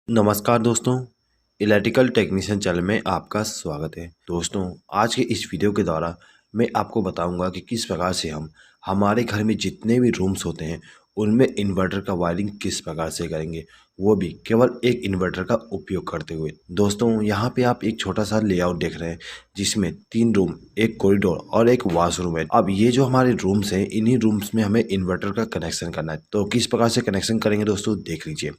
नमस्कार दोस्तों, electrical technician channel में आपका स्वागत है। दोस्तों, आज के इस वीडियो के द्वारा मैं आपको बताऊंगा कि किस प्रकार से हम हमारे घर में जितने भी रूम्स होते हैं उनमें इन्वर्टर का वायरिंग किस प्रकार से करेंगे, वो भी केवल एक इन्वर्टर का उपयोग करते हुए। दोस्तों, यहाँ पे आप एक छोटा सा लेआउट देख रहे हैं जिसमें 3 रूम, एक कॉरिडोर और एक वॉशरूम है। अब ये जो हमारे रूम्स हैं, इन्हीं रूम्स में हमें इन्वर्टर का कनेक्शन करना है। तो किस प्रकार से कनेक्शन करेंगे दोस्तों, देख लीजिए।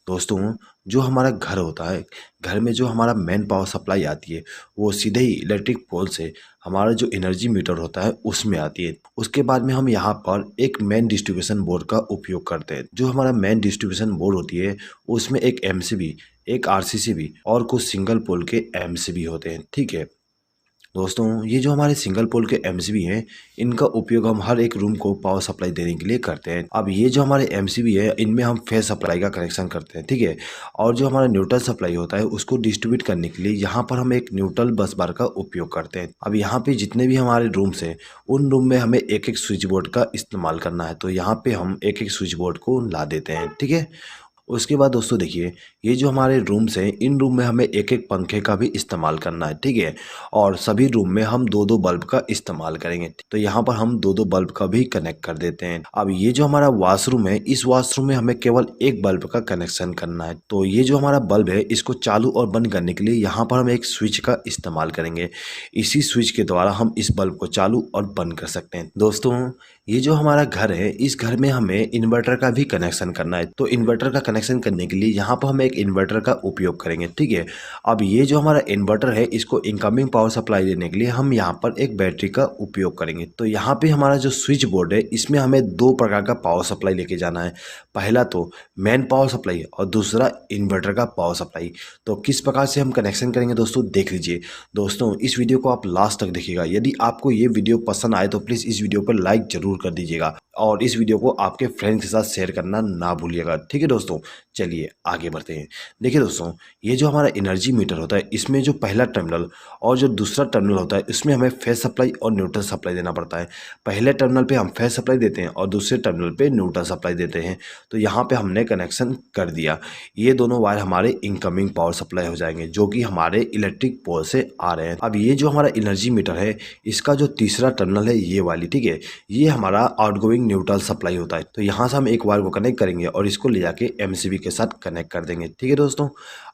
दोस्तों, जो हमारा घर होता है, घर में जो हमारा मेन पावर सप्लाई आती है वो सीधे ही इलेक्ट्रिक पोल से हमारा जो एनर्जी मीटर होता है उसमें आती है। उसके बाद में हम यहाँ पर एक मेन डिस्ट्रीब्यूशन बोर्ड का उपयोग करते हैं। जो हमारा मेन डिस्ट्रीब्यूशन बोर्ड होती है उसमें एक एमसीबी, एक आरसीसीबी और कुछ सिंगल पोल के एमसीबी होते हैं। ठीक है दोस्तों, ये जो हमारे सिंगल पोल के एमसीबी हैं, इनका उपयोग हम हर एक रूम को पावर सप्लाई देने के लिए करते हैं। अब ये जो हमारे एमसीबी है, इनमें हम फेज सप्लाई का कनेक्शन करते हैं। ठीक है, और जो हमारा न्यूट्रल सप्लाई होता है उसको डिस्ट्रीब्यूट करने के लिए यहाँ पर हम एक न्यूट्रल बस बार का उपयोग करते हैं। अब यहाँ पे जितने भी हमारे रूम्स हैं उन रूम में हमें एक एक स्विच बोर्ड का इस्तेमाल करना है। तो यहाँ पे हम एक एक स्विच बोर्ड को ला देते हैं। ठीक है, उसके बाद दोस्तों देखिए, ये जो हमारे रूम्स हैं इन रूम में हमें एक एक पंखे का भी इस्तेमाल करना है। ठीक है, और सभी रूम में हम दो दो बल्ब का इस्तेमाल करेंगे। तो यहाँ पर हम दो दो बल्ब का भी कनेक्ट कर देते हैं। अब ये जो हमारा वॉशरूम है, इस वॉशरूम में हमें केवल एक बल्ब का कनेक्शन करना है। तो ये जो हमारा बल्ब है इसको चालू और बंद करने के लिए यहाँ पर हम एक स्विच का इस्तेमाल करेंगे। इसी स्विच के द्वारा हम इस बल्ब को चालू और बंद कर सकते हैं। दोस्तों, ये जो हमारा घर है, इस घर में हमें इन्वर्टर का भी कनेक्शन करना है। तो इन्वर्टर का कनेक्शन करने के लिए यहाँ पर हम एक इन्वर्टर का उपयोग करेंगे। ठीक है, अब ये जो हमारा इन्वर्टर है इसको इनकमिंग पावर सप्लाई देने के लिए हम यहाँ पर एक बैटरी का उपयोग करेंगे। तो यहाँ पे हमारा जो स्विच बोर्ड है इसमें हमें दो प्रकार का पावर सप्लाई लेके जाना है। पहला तो मेन पावर सप्लाई और दूसरा इन्वर्टर का पावर सप्लाई। तो किस प्रकार से हम कनेक्शन करेंगे दोस्तों, देख लीजिए। दोस्तों, इस वीडियो को आप लास्ट तक देखिएगा। यदि आपको ये वीडियो पसंद आए तो प्लीज़ इस वीडियो पर लाइक जरूर कर दीजिएगा और इस वीडियो को आपके फ्रेंड्स के साथ शेयर करना ना भूलिएगा। ठीक है दोस्तों, चलिए आगे बढ़ते हैं। देखिए दोस्तों, ये जो हमारा एनर्जी मीटर होता है इसमें जो पहला टर्मिनल और जो दूसरा टर्मिनल होता है इसमें हमें फेज सप्लाई और न्यूट्रल सप्लाई देना पड़ता है। पहले टर्मिनल पे हम फेज सप्लाई देते हैं और दूसरे टर्मिनल पे न्यूट्रल सप्लाई देते हैं। तो यहाँ पे हमने कनेक्शन कर दिया। ये दोनों वायर हमारे इनकमिंग पावर सप्लाई हो जाएंगे जो कि हमारे इलेक्ट्रिक पोल से आ रहे हैं। अब ये जो हमारा एनर्जी मीटर है इसका जो तीसरा टर्मिनल है ये वाली, ठीक है, ये हमारा आउटगोइंग न्यूट्रल सप्लाई होता है। तो यहाँ से हम एक वायर को कनेक्ट करेंगे और इसको ले जाके एमसीबी के साथ कनेक्ट कर देंगे। ठीक है दोस्तों,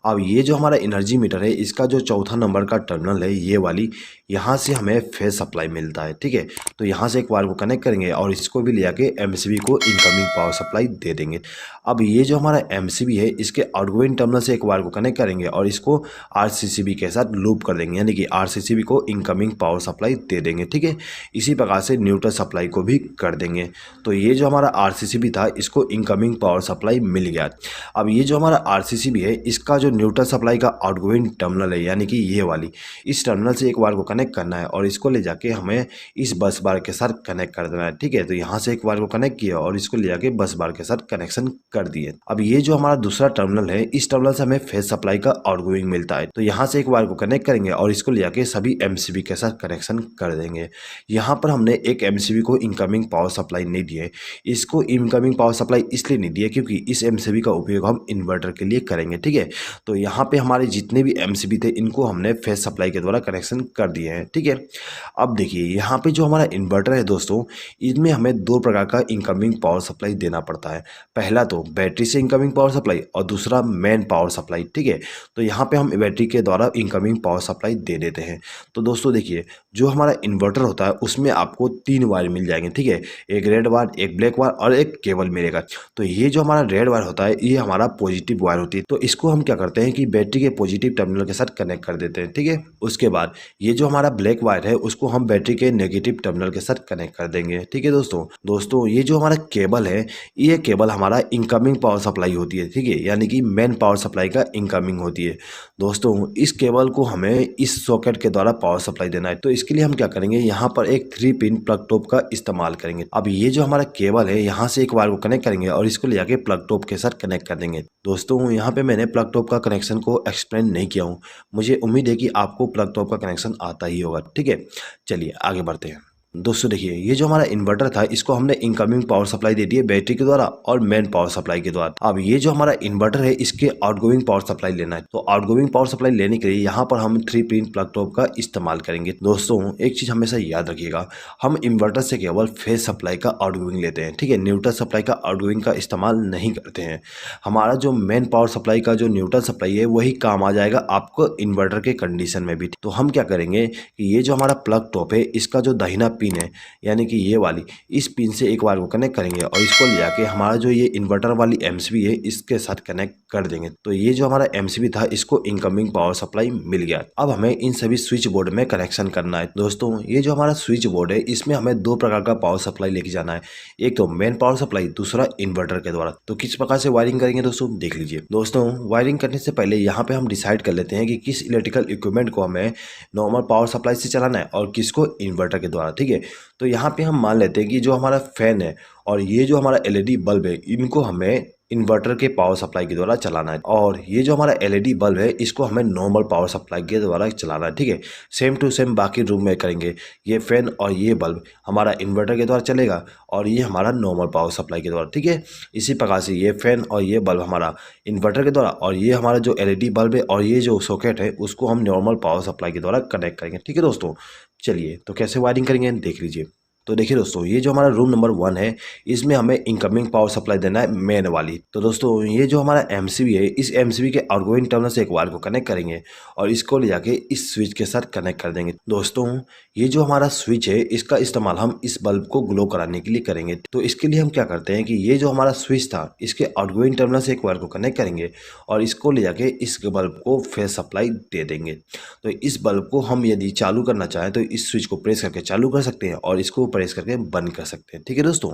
अब ये जो हमारा एनर्जी मीटर है इसका जो चौथा नंबर का टर्मिनल है ये वाली, यहाँ से हमें फेज सप्लाई मिलता है। ठीक है, तो यहाँ से एक वायर को कनेक्ट करेंगे और इसको भी ले जाके एमसीबी को इनकमिंग पावर सप्लाई दे देंगे। अब ये जो हमारा एमसीबी है इसके आउटगोइंग टर्मिनल से एक वायर को कनेक्ट करेंगे और इसको आरसीसीबी के साथ लूप कर देंगे, यानी कि आरसीसीबी को इनकमिंग पावर सप्लाई दे देंगे। ठीक है, इसी प्रकार से न्यूट्रल सप्लाई को भी कर देंगे। तो ये जो हमारा आरसीसीबी था इसको इनकमिंग पावर सप्लाई मिल गया। अब ये जो हमारा आरसीसीबी है इसका जो न्यूट्रल सप्लाई का आउटगोइंग टर्मिनल है, यानी कि ये वाली, इस टर्मिनल से एक वायर को कनेक्ट करना है और इसको ले जाके हमें इस बस बार के साथ कनेक्ट कर देना है। ठीक है, तो यहाँ से एक वायर को कनेक्ट किया और इसको ले जाके बस बार के साथ कनेक्शन कर दिए। अब ये जो हमारा दूसरा टर्मिनल है इस टर्मिनल से हमें फेज सप्लाई का आउटगोइंग मिलता है। तो यहाँ से एक वायर को कनेक्ट करेंगे और इसको ले जाके सभी एमसीबी के साथ कनेक्शन कर देंगे। यहाँ पर हमने एक एमसीबी को इनकमिंग पावर सप्लाई नहीं दी है। इसको इनकमिंग पावर सप्लाई इसलिए नहीं दी है क्योंकि इस एमसीबी का उपयोग हम इन्वर्टर के लिए करेंगे। ठीक है, तो यहाँ पे हमारे जितने भी एमसीबी थे इनको हमने फेज सप्लाई के द्वारा कनेक्शन कर दिए हैं। ठीक है, अब देखिए यहाँ पे जो हमारा इन्वर्टर है दोस्तों, इसमें हमें दो प्रकार का इनकमिंग पावर सप्लाई देना पड़ता है। पहला तो बैटरी से इनकमिंग पावर सप्लाई और दूसरा मेन पावर सप्लाई। ठीक है, तो यहाँ पे हम बैटरी के द्वारा इनकमिंग पावर सप्लाई दे देते हैं। तो दोस्तों देखिए, जो हमारा इन्वर्टर होता है उसमें आपको 3 वायर मिल जाएंगे। ठीक है, एक रेड वायर, एक ब्लैक वायर और एक केबल मिलेगा। तो ये जो हमारा रेड वायर होता है ये हमारा पॉजिटिव वायर होती है। तो इसको हम क्या करते हैं कि बैटरी के पॉजिटिव टर्मिनल के साथ कनेक्ट कर देते हैं। ठीक है, उसके बाद ये जो हमारा ब्लैक वायर है उसको हम बैटरी के नेगेटिव टर्मिनल के साथ कनेक्ट कर देंगे। ठीक है दोस्तों, ये जो हमारा केबल है ये केबल हमारा इनकमिंग पावर सप्लाई होती है। ठीक है, यानी कि मेन पावर सप्लाई का इनकमिंग होती है। दोस्तों, इस केबल को हमें इस सॉकेट के द्वारा पावर सप्लाई देना है। तो इसके लिए हम क्या करेंगे, यहाँ पर एक 3 पिन प्लग टॉप का इस्तेमाल करेंगे। अब ये जो हमारा केबल है यहाँ से एक वायर को कनेक्ट करेंगे और इसको ले जाके प्लग टॉप के साथ कनेक्ट कर देंगे। दोस्तों, यहाँ पे मैंने प्लग टॉप का कनेक्शन को एक्सप्लेन नहीं किया हूँ। मुझे उम्मीद है कि आपको प्लग टॉप का कनेक्शन आता ही होगा। ठीक है, चलिए आगे बढ़ते हैं। दोस्तों देखिए, ये जो हमारा इन्वर्टर था इसको हमने इनकमिंग पावर सप्लाई दे दी है बैटरी के द्वारा और मेन पावर सप्लाई के द्वारा। अब ये जो हमारा इन्वर्टर है इसके आउटगोइंग पावर सप्लाई लेना है, तो आउटगोइंग पावर सप्लाई लेने के लिए यहाँ पर हम 3 पिन प्लग टॉप का इस्तेमाल करेंगे। दोस्तों एक चीज हमेशा याद रखिएगा, हम इन्वर्टर से केवल फेज सप्लाई का आउटगोइंग लेते हैं, ठीक है, न्यूट्रल सप्लाई का आउटगोइंग का इस्तेमाल नहीं करते हैं। हमारा जो मेन पावर सप्लाई का जो न्यूट्रल सप्लाई है वही काम आ जाएगा आपको इन्वर्टर के कंडीशन में भी। तो हम क्या करेंगे कि ये जो हमारा प्लग टॉप है इसका जो दाहिना पिन है यानी कि ये वाली, इस पिन से एक बार को कनेक्ट करेंगे और इसको ले जाके हमारा जो ये इन्वर्टर वाली एमसीबी है इसके साथ कनेक्ट कर देंगे। तो ये जो हमारा एमसीबी था इसको इनकमिंग पावर सप्लाई मिल गया। अब हमें इन सभी स्विच बोर्ड में कनेक्शन करना है। दोस्तों ये जो हमारा स्विच बोर्ड है इसमें हमें 2 प्रकार का पावर सप्लाई लेके जाना है, एक तो मेन पावर सप्लाई, दूसरा इन्वर्टर के द्वारा। तो किस प्रकार से वायरिंग करेंगे दोस्तों देख लीजिए। दोस्तों वायरिंग करने से पहले यहाँ पे हम डिसाइड कर लेते हैं कि किस इलेक्ट्रिकल इक्विपमेंट को हमें नॉर्मल पावर सप्लाई से चलाना है और किसको इन्वर्टर के द्वारा, ठीक है। तो यहाँ पे हम मान लेते हैं कि जो हमारा फैन है और ये जो हमारा एलईडी बल्ब है इनको हमें इन्वर्टर के पावर सप्लाई के द्वारा चलाना है, और ये जो हमारा एलईडी बल्ब है इसको हमें नॉर्मल पावर सप्लाई के द्वारा चलाना है, ठीक है। सेम टू सेम बाकी रूम में करेंगे। ये फैन और ये बल्ब हमारा इन्वर्टर के द्वारा चलेगा और ये हमारा नॉर्मल पावर सप्लाई के द्वारा, ठीक है। इसी प्रकार से ये फैन और ये बल्ब हमारा इन्वर्टर के द्वारा और ये हमारा जो एलईडी बल्ब है और ये जो सॉकेट है उसको हम नॉर्मल पावर सप्लाई के द्वारा कनेक्ट करेंगे, ठीक है दोस्तों। चलिए तो कैसे वायरिंग करेंगे देख लीजिए। तो देखिए दोस्तों, ये जो हमारा रूम नंबर 1 है इसमें हमें इनकमिंग पावर सप्लाई देना है मेन वाली। तो दोस्तों ये जो हमारा एमसीबी है इस एमसीबी के आउटगोइंग टर्मिनल से एक वायर को कनेक्ट करेंगे और इसको ले जाके इस स्विच के साथ कनेक्ट कर देंगे। दोस्तों ये जो हमारा स्विच है इसका इस्तेमाल हम इस बल्ब को ग्लो कराने के लिए करेंगे। तो इसके लिए हम क्या करते हैं कि ये जो हमारा स्विच था इसके आउटगोइंग टर्मिनल से एक वायर को कनेक्ट करेंगे और इसको ले जाके इस बल्ब को फेज सप्लाई दे देंगे। तो इस बल्ब को हम यदि चालू करना चाहें तो इस स्विच को प्रेस करके चालू कर सकते हैं और इसको प्रेस करके बंद कर सकते हैं, ठीक है दोस्तों।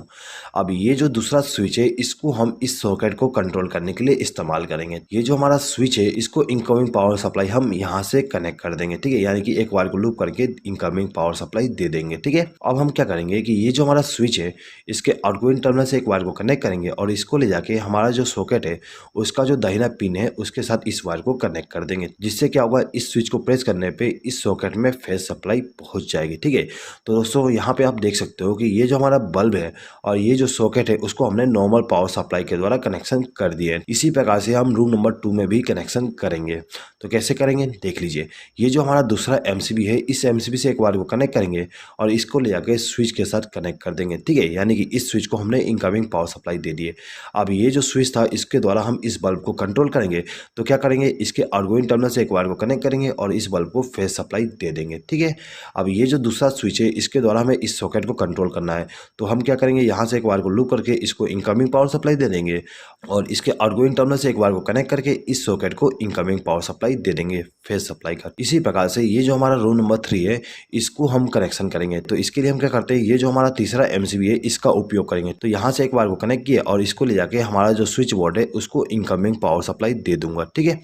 अब ये जो दूसरा स्विच है इसको हम इस सॉकेट को कंट्रोल करने के लिए इस्तेमाल करेंगे। ये जो हमारा स्विच है इसको इनकमिंग पावर सप्लाई हम यहाँ से कनेक्ट कर देंगे, ठीक है, यानी कि एक वायर को लूप करके इनकमिंग पावर सप्लाई दे देंगे, ठीक है। अब हम क्या करेंगे कि ये जो हमारा स्विच है इसके आउटगोइंग टर्मिनल से एक वायर को कनेक्ट करेंगे और इसको ले जाके हमारा जो सॉकेट है उसका जो दाहिना पिन है उसके साथ इस वायर को कनेक्ट कर देंगे, जिससे क्या होगा इस स्विच को प्रेस करने पे इस सॉकेट में फेज सप्लाई पहुंच जाएगी, ठीक है। तो दोस्तों यहाँ पे आप देख सकते हो कि ये जो हमारा बल्ब है और ये जो सॉकेट है उसको हमने नॉर्मल पावर सप्लाई के द्वारा कनेक्शन कर दिया है। इसी प्रकार से हम रूम नंबर 2 में भी कनेक्शन करेंगे। तो कैसे करेंगे देख लीजिए। ये जो हमारा दूसरा एमसीबी है इस एमसीबी से एक वायर को कनेक्ट करेंगे और इसको ले जाके स्विच के साथ कनेक्ट कर देंगे, ठीक है, यानी कि इस स्विच को हमने इनकमिंग पावर सप्लाई दे दी है। अब ये जो स्विच था इसके द्वारा हम इस बल्ब को कंट्रोल करेंगे। तो क्या करेंगे, इसके आउटगोइंग टर्मिनल से एक वायर को कनेक्ट करेंगे और इस बल्ब को फेज सप्लाई दे देंगे, ठीक है। अब ये जो दूसरा स्विच है इसके द्वारा हमें इस सॉकेट को कंट्रोल करना है। तो हम क्या करेंगे, यहाँ से एक वायर को लूप करके इसको इनकमिंग पावर सप्लाई दे देंगे और इसके आउटगोइंग टर्मिनल से एक वायर को कनेक्ट करके इस सॉकेट को इनकमिंग पावर सप्लाई दे देंगे फेज सप्लाई का। इसी प्रकार से ये जो हमारा रूम नंबर 3 है इसको हम कनेक्शन करेंगे। तो इसके लिए हम क्या करते हैं, ये जो हमारा तीसरा एमसीबी है इसका उपयोग करेंगे। तो यहाँ से एक वायर को कनेक्ट किया और इसको ले जाके हमारा जो स्विच बोर्ड है उसको इनकमिंग पावर सप्लाई दे दूंगा, ठीक है।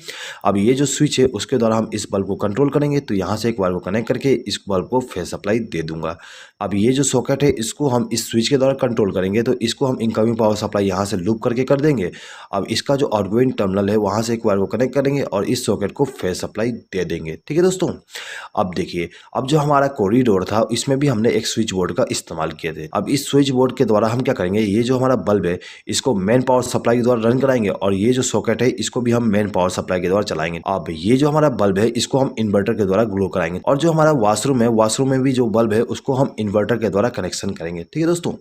अब ये जो स्विच है उसके द्वारा हम इस बल्ब को कंट्रोल करेंगे। तो यहाँ से एक वायर को कनेक्ट करके इस बल्ब को फेज सप्लाई दे दूंगा। अब ये जो सॉकेट है इसको हम इस स्विच के द्वारा कंट्रोल करेंगे। तो इसको हम इनकमिंग पावर सप्लाई यहाँ से लूप करके कर देंगे। अब इसका जो आउटगोइंग टर्मिनल है वहाँ से एक वायर को कनेक्ट करेंगे और इस सॉकेट को फेज सप्लाई दे देंगे, ठीक है दोस्तों। अब देखिए, अब जो हमारा कॉरिडोर था इसमें भी हमने एक स्विच बोर्ड का इस्तेमाल किए थे। अब इस स्विच बोर्ड के द्वारा हम क्या करेंगे, ये जो हमारा बल्ब है इसको मेन पावर सप्लाई के द्वारा रन कराएंगे और ये जो सॉकेट है इसको भी हम मेन पावर सप्लाई के द्वारा चलाएंगे। अब ये जो हमारा बल्ब है इसको हम इन्वर्टर के द्वारा ग्लो कराएंगे और जो हमारा वॉशरूम है वॉशरूम में भी जो बल्ब है उसको हम इन्वर्टर के द्वारा कनेक्शन करेंगे, ठीक है दोस्तों।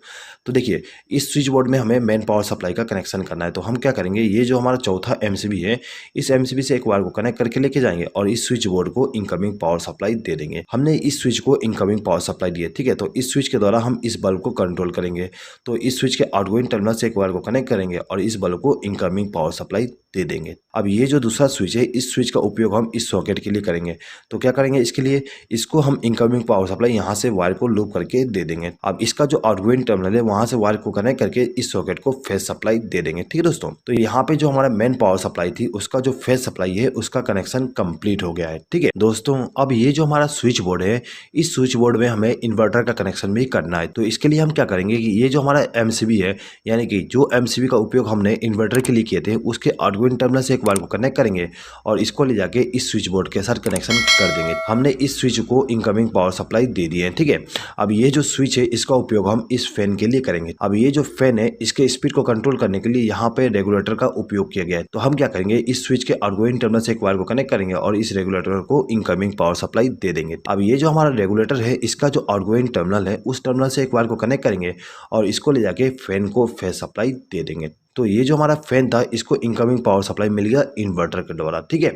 तो देखिए, इस स्विच बोर्ड में हमें मेन पावर सप्लाई का कनेक्शन करना है। तो हम क्या करेंगे, ये जो हमारा चौथा एमसीबी है इस एमसीबी से एक वायर को कनेक्ट करके लेके जाएंगे और इस स्विच बोर्ड को इनकमिंग पावर सप्लाई दे देंगे। हमने इस स्विच को इनकमिंग पावर सप्लाई दी है, ठीक है। तो इस स्विच के द्वारा हम इस बल्ब को कंट्रोल करेंगे। तो इस स्विच के आउटगोइंग टर्मिनल से एक वायर को कनेक्ट करेंगे और इस बल्ब को इनकमिंग पावर सप्लाई दे देंगे। अब ये जो दूसरा स्विच है इस स्विच का उपयोग हम इस सॉकेट के लिए करेंगे। तो क्या करेंगे, इसके लिए इसको हम इनकमिंग पावर सप्लाई यहाँ से वायर को लूप करके दे देंगे। अब इसका जो आउटगोइंग टर्मिनल है वहां से वायर को कनेक्ट करके इस सॉकेट को फेज सप्लाई दे देंगे, ठीक है दोस्तों। तो यहाँ पे जो हमारा मेन पावर सप्लाई थी उसका जो फेज सप्लाई है उसका कनेक्शन कंप्लीट हो गया है, ठीक है दोस्तों। अब ये जो हमारा स्विच बोर्ड है इस स्विच बोर्ड में हमें इन्वर्टर का कनेक्शन भी करना है। तो इसके लिए हम क्या करेंगे कि ये जो हमारा एमसीबी है यानी कि जो एमसीबी का उपयोग हमने इन्वर्टर के लिए किए थे उसके आउटगोइंग टर्मिनल से एक वायर को कनेक्ट करेंगे और इसको ले जाके इस स्विच बोर्ड के साथ कनेक्शन कर देंगे। हमने इस स्विच को इनकमिंग पावर सप्लाई दे दी है, ठीक है। अब ये जो स्विच है इसका उपयोग हम इस फैन के लिए करेंगे। अब ये जो फैन है इसके स्पीड को कंट्रोल करने के लिए यहाँ पे रेगुलेटर का उपयोग किया गया है। तो हम क्या करेंगे, इस स्विच के आउटगोइंग टर्मिनल से एक वायर को कनेक्ट करेंगे और इस रेगुलेटर को इनकमिंग पावर सप्लाई दे देंगे। अब ये जो हमारा रेगुलेटर है इसका जो आउटगोइंग टर्मिनल है उस टर्मिनल से एक वायर को कनेक्ट करेंगे और इसको ले जाके फैन को फेस सप्लाई दे देंगे। तो ये जो हमारा फैन था इसको इनकमिंग पावर सप्लाई मिल गया इन्वर्टर के द्वारा, ठीक है।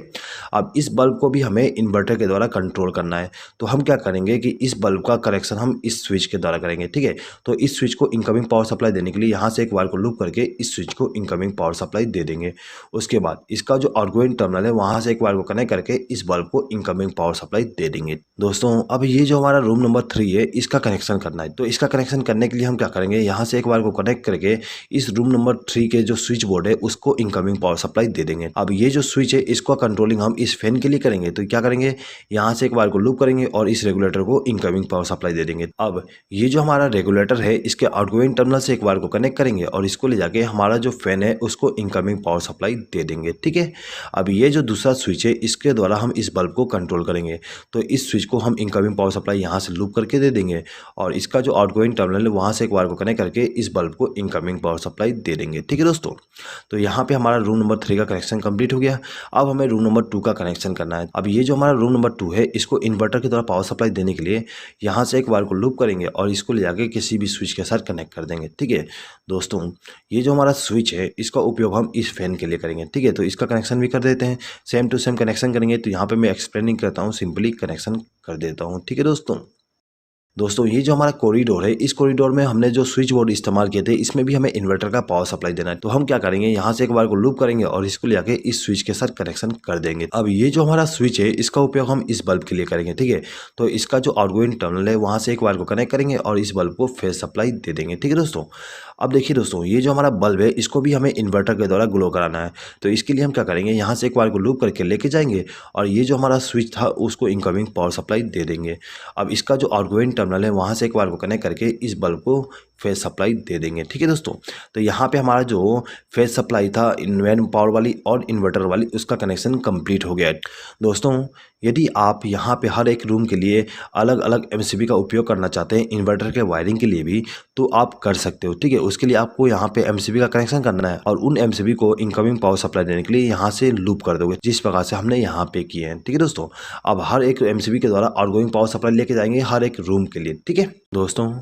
अब इस बल्ब को भी हमें इन्वर्टर के द्वारा कंट्रोल करना है। तो हम क्या करेंगे कि इस बल्ब का कनेक्शन हम इस स्विच के द्वारा करेंगे, ठीक है। तो इस स्विच को इनकमिंग पावर सप्लाई देने के लिए यहाँ से एक वायर को लूप करके इस स्विच को इनकमिंग पावर सप्लाई दे देंगे। उसके बाद इसका जो आउटगोइंग टर्मिनल है वहाँ से एक वायर को कनेक्ट करके इस बल्ब को इनकमिंग पावर सप्लाई दे देंगे। दोस्तों अब ये जो हमारा रूम नंबर 3 है इसका कनेक्शन करना है। तो इसका कनेक्शन करने के लिए हम क्या करेंगे, यहाँ से एक वायर को कनेक्ट करके इस रूम नंबर 3 के जो स्विच बोर्ड है उसको इनकमिंग पावर सप्लाई दे देंगे। अब ये जो स्विच है इसको कंट्रोलिंग हम इस फैन के लिए करेंगे। तो क्या करेंगे, यहाँ से एक वायर को लूप करेंगे और इस रेगुलेटर को इनकमिंग पावर सप्लाई दे देंगे। अब ये जो हमारा रेगुलेटर है इसके आउटगोइंग टर्मिनल से एक वायर को कनेक्ट करेंगे और इसको ले जाके हमारा जो फैन है उसको इनकमिंग पावर सप्लाई दे देंगे, ठीक है। अब ये जो दूसरा स्विच है इसके द्वारा हम इस बल्ब को कंट्रोल करेंगे। तो इस स्विच को हम इनकमिंग पावर सप्लाई यहाँ से लूप करके दे देंगे और इसका जो आउटगोइंग टर्मिनल है वहाँ से एक वायर को कनेक्ट करके इस बल्ब को इनकमिंग पावर सप्लाई दे देंगे, ठीक है दोस्तों। तो यहाँ पे हमारा रूम नंबर 3 का कनेक्शन कंप्लीट हो गया। अब हमें रूम नंबर 2 का कनेक्शन करना है। अब ये जो हमारा रूम नंबर 2 है इसको इन्वर्टर के द्वारा पावर सप्लाई देने के लिए यहाँ से एक वायर को लूप करेंगे और इसको ले जाके किसी भी स्विच के साथ कनेक्ट कर देंगे, ठीक है दोस्तों। ये जो हमारा स्विच है इसका उपयोग हम इस फैन के लिए करेंगे, ठीक है। तो इसका कनेक्शन भी कर देते हैं, सेम टू सेम कनेक्शन करेंगे। तो यहाँ पे मैं एक्सप्लेनिंग करता हूँ, सिंपली कनेक्शन कर देता हूँ, ठीक है दोस्तों ये जो हमारा कॉरिडोर है इस कॉरिडोर में हमने जो स्विच बोर्ड इस्तेमाल किए थे इसमें भी हमें इन्वर्टर का पावर सप्लाई देना है। तो हम क्या करेंगे, यहाँ से एक बार को लूप करेंगे और इसको ले जाके इस स्विच के साथ कनेक्शन कर देंगे। अब ये जो हमारा स्विच है इसका उपयोग हम इस बल्ब के लिए करेंगे, ठीक है। तो इसका जो आउटगोइंग टर्मिनल है वहाँ से एक बार को कनेक्ट करेंगे और इस बल्ब को फेस सप्लाई दे देंगे, ठीक है दोस्तों। अब देखिए दोस्तों ये जो हमारा बल्ब है इसको भी हमें इन्वर्टर के द्वारा ग्लो कराना है। तो इसके लिए हम क्या करेंगे, यहाँ से एक बार को लूप करके लेके जाएंगे और ये जो हमारा स्विच था उसको इनकमिंग पावर सप्लाई दे देंगे। अब इसका जो आउटगोइंग टर्मिनल है वहाँ से एक बार को कनेक्ट करके इस बल्ब को फेस सप्लाई दे देंगे, ठीक है दोस्तों। तो यहाँ पे हमारा जो फेस सप्लाई था इन्वेंट पावर वाली और इन्वर्टर वाली उसका कनेक्शन कंप्लीट हो गया है दोस्तों। यदि आप यहाँ पे हर एक रूम के लिए अलग अलग एमसीबी का उपयोग करना चाहते हैं इन्वर्टर के वायरिंग के लिए भी तो आप कर सकते हो, ठीक है। उसके लिए आपको यहाँ पे एमसीबी का कनेक्शन करना है और उन एमसीबी को इनकमिंग पावर सप्लाई देने के लिए यहाँ से लूप कर दोगे जिस प्रकार से हमने यहाँ पे किए हैं, ठीक है दोस्तों। अब हर एक एमसीबी के द्वारा आउटगोइंग पावर सप्लाई लेके जाएंगे हर एक रूम के लिए, ठीक है दोस्तों।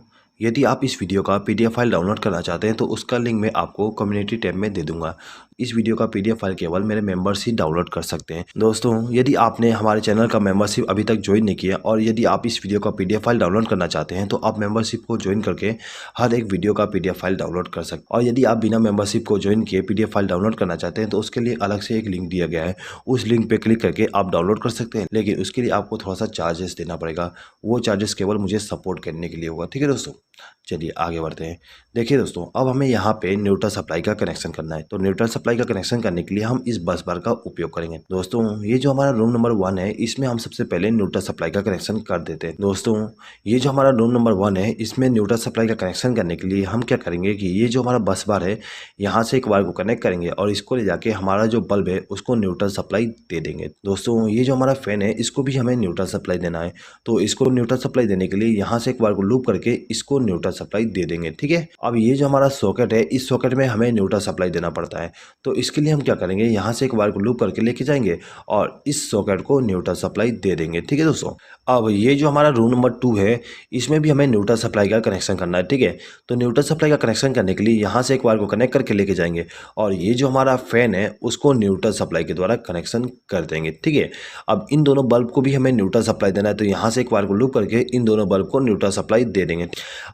यदि आप इस वीडियो का पीडीएफ फाइल डाउनलोड करना चाहते हैं तो उसका लिंक मैं आपको कम्युनिटी टैब में दे दूंगा। इस वीडियो का पीडीएफ फाइल केवल मेरे मेंबर्स ही डाउनलोड कर सकते हैं दोस्तों। यदि आपने हमारे चैनल का मेंबरशिप अभी तक ज्वाइन नहीं किया और यदि आप इस वीडियो का पीडीएफ फाइल डाउनलोड करना चाहते हैं तो आप मेंबरशिप को ज्वाइन करके हर एक वीडियो का पीडीएफ फाइल डाउनलोड कर सकते हैं। और यदि आप बिना मेंबरशिप को ज्वाइन किए पीडीएफ फाइल डाउनलोड करना चाहते हैं तो उसके लिए अलग से एक लिंक दिया गया है, उस लिंक पे क्लिक करके आप डाउनलोड कर सकते हैं। लेकिन उसके लिए आपको थोड़ा सा चार्जेस देना पड़ेगा, वो चार्जेस केवल मुझे सपोर्ट करने के लिए होगा, ठीक है दोस्तों। चलिए आगे बढ़ते हैं। देखिए दोस्तों अब हमें यहाँ पे न्यूट्रल सप्लाई का कनेक्शन करना है। तो न्यूट्रल सप्लाई का कनेक्शन करने के लिए हम इस बस बार का उपयोग करेंगे दोस्तों। ये जो हमारा रूम नंबर 1 है इसमें हम सबसे पहले न्यूट्रल सप्लाई का कनेक्शन कर देते हैं दोस्तों। ये जो हमारा रूम नंबर 1 है इसमें न्यूट्रल सप्लाई का कनेक्शन करने के लिए हम क्या करेंगे कि ये जो हमारा बस बार है यहाँ से एक वायर को कनेक्ट करेंगे और इसको ले जाके हमारा जो बल्ब है उसको न्यूट्रल सप्लाई दे देंगे दोस्तों। ये जो हमारा फैन है इसको भी हमें न्यूट्रल सप्लाई देना है। तो इसको न्यूट्रल सप्लाई देने के लिए यहाँ से एक वायर को लूप करके इसको न्यूट्रल सप्लाई दे देंगे, ठीक है। अब ये जो हमारा सॉकेट है इस सॉकेट में हमें न्यूट्रल सप्लाई देना पड़ता है। तो इसके लिए हम क्या करेंगे, यहाँ से एक वायर को लूप करके लेके जाएंगे और इस सॉकेट को न्यूट्रल सप्लाई दे देंगे, ठीक है दोस्तों। अब ये जो हमारा रूम नंबर 2 है इसमें भी हमें न्यूट्रल सप्लाई का कनेक्शन करना है, ठीक है। तो न्यूट्रल सप्लाई का कनेक्शन करने के लिए यहाँ से एक वायर को कनेक्ट करके लेके जाएंगे और ये जो हमारा फैन है उसको न्यूट्रल सप्लाई के द्वारा कनेक्शन कर देंगे, ठीक है। अब इन दोनों बल्ब को भी हमें न्यूट्रल सप्लाई देना है। तो यहाँ से एक वायर को लूप करके इन दोनों बल्ब को न्यूट्रल सप्लाई दे देंगे।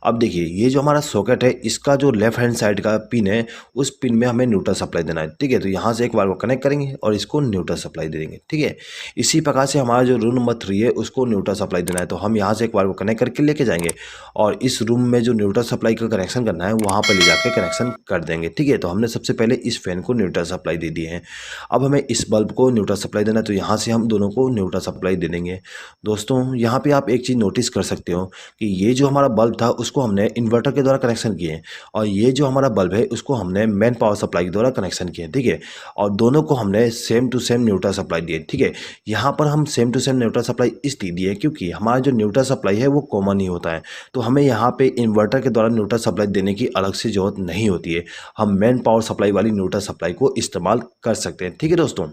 अब देखिए ये जो हमारा सॉकेट है इसका जो लेफ्ट हैंड साइड का पिन है उस पिन में हमें न्यूट्रल सप्लाई देना है, ठीक है। तो यहाँ से एक वायर को कनेक्ट करेंगे और इसको न्यूट्रल सप्लाई दे देंगे, ठीक है। इसी प्रकार से हमारा जो रूम नंबर 3 है उसको न्यूट्रल सप्लाई देना है। तो हम यहाँ से एक वायर को कनेक्ट करके लेके जाएंगे और इस रूम में जो न्यूट्रल सप्लाई का कनेक्शन करना है वहाँ पर ले जाके कनेक्शन कर देंगे, ठीक है। तो हमने सबसे पहले इस फैन को न्यूट्रल सप्लाई दे दी है। अब हमें इस बल्ब को न्यूट्रल सप्लाई देना है। तो यहाँ से हम दोनों को न्यूट्रल सप्लाई दे देंगे दोस्तों। यहाँ पे आप एक चीज़ नोटिस कर सकते हो कि ये जो हमारा बल्ब था उसको हमने इन्वर्टर के द्वारा कनेक्शन किए और ये जो हमारा बल्ब है उसको हमने मेन पावर सप्लाई के द्वारा कनेक्शन कनेक्शन किए, ठीक है। और दोनों को हमने same to same neutral supply दिए, ठीक है। यहाँ पर हम same to same neutral supply इसलिए दिए क्योंकि हमारा जो न्यूट्रल सप्लाई है वो कॉमन ही होता है, तो हमें यहाँ पे इन्वर्टर के द्वारा न्यूट्रल सप्लाई देने की अलग से ज़रूरत नहीं होती है। हम मेन पावर सप्लाई वाली न्यूट्रल सप्लाई को इस्तेमाल कर सकते हैं, ठीक है दोस्तों।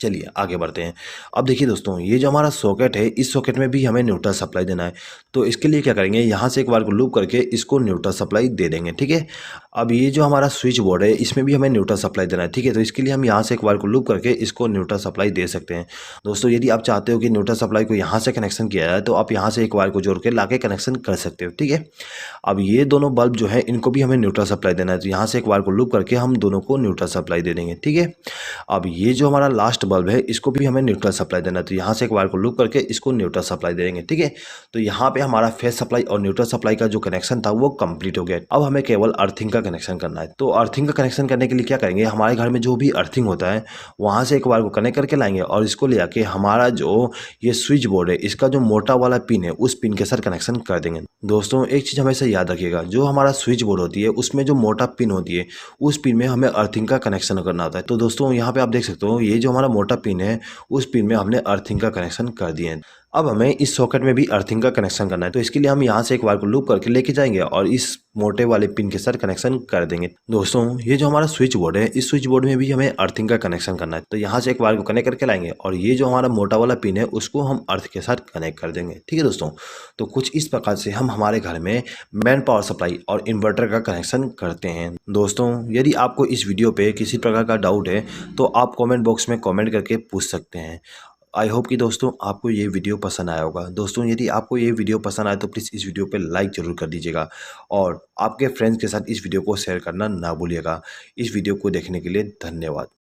चलिए आगे बढ़ते हैं। अब देखिए दोस्तों, ये जो हमारा सॉकेट है, इस सॉकेट में भी हमें न्यूट्रल सप्लाई देना है। तो इसके लिए क्या करेंगे, यहाँ से एक बार को लूप करके इसको न्यूट्रल सप्लाई दे देंगे, ठीक है। अब ये जो हमारा स्विच बोर्ड है, इसमें भी हमें न्यूट्रल सप्लाई देना है, ठीक है। तो इसके लिए हम यहाँ से एक बार को लूप करके इसको न्यूट्रल सप्लाई दे सकते हैं। दोस्तों यदि आप चाहते हो कि न्यूट्रल सप्लाई को यहाँ से कनेक्शन किया जाए, तो आप यहाँ से एक वायर को जोड़ के ला के कनेक्शन कर सकते हो, ठीक है। अब ये दोनों बल्ब जो है, इनको भी हमें न्यूट्रल सप्लाई देना है, तो यहाँ से एक वायर को लूप करके हम दोनों को न्यूट्रल सप्लाई दे देंगे, ठीक है। अब ये जो हमारा लास्ट बल्ब है, इसको भी हमें न्यूट्रल सप्लाई देना है, तो यहाँ से एक वायर को लूप करके इसको न्यूट्रल सप्लाई देंगे, ठीक है। तो यहाँ पे हमारा फेस सप्लाई और न्यूट्रल सप्लाई का जो कनेक्शन था वो कंप्लीट हो गया। अब हमें केवल अर्थिंग का कनेक्शन करना है। तो अर्थिंग का कनेक्शन करने के लिए क्या करेंगे, हमारे घर में जो भी अर्थिंग होता है वहाँ से एक वायर को कनेक्ट करके लाएंगे और इसको ले आके हमारा जो ये स्विच बोर्ड है, इसका जो मोटा वाला पिन है, उस पिन के साथ कनेक्शन कर देंगे। दोस्तों एक चीज़ हमेशा याद रखिएगा, जो हमारा स्विच बोर्ड होती है उसमें जो मोटा पिन होती है, उस पिन में हमें अर्थिंग का कनेक्शन करना होता है। तो दोस्तों यहाँ पे आप देख सकते हो, ये जो हमारा मोटा पिन है, उस पिन में हमने अर्थिंग का कनेक्शन कर दिए हैं। अब हमें इस सॉकेट में भी अर्थिंग का कनेक्शन करना है, तो इसके लिए हम यहाँ से एक वायर को लूप करके लेके जाएंगे और इस मोटे वाले पिन के साथ कनेक्शन कर देंगे। दोस्तों ये जो हमारा स्विच बोर्ड है, इस स्विच बोर्ड में भी हमें अर्थिंग का कनेक्शन करना है, तो यहाँ से एक वायर को कनेक्ट करके लाएंगे और ये जो हमारा मोटा वाला पिन है उसको हम अर्थ के साथ कनेक्ट कर देंगे, ठीक है दोस्तों। तो कुछ इस प्रकार से हम हमारे घर में मेन पावर सप्लाई और इन्वर्टर का कनेक्शन करते हैं। दोस्तों यदि आपको इस वीडियो पे किसी प्रकार का डाउट है तो आप कमेंट बॉक्स में कमेंट करके पूछ सकते हैं। आई होप कि दोस्तों आपको ये वीडियो पसंद आया होगा। दोस्तों यदि आपको ये वीडियो पसंद आए तो प्लीज़ इस वीडियो पे लाइक ज़रूर कर दीजिएगा और आपके फ्रेंड्स के साथ इस वीडियो को शेयर करना ना भूलिएगा। इस वीडियो को देखने के लिए धन्यवाद।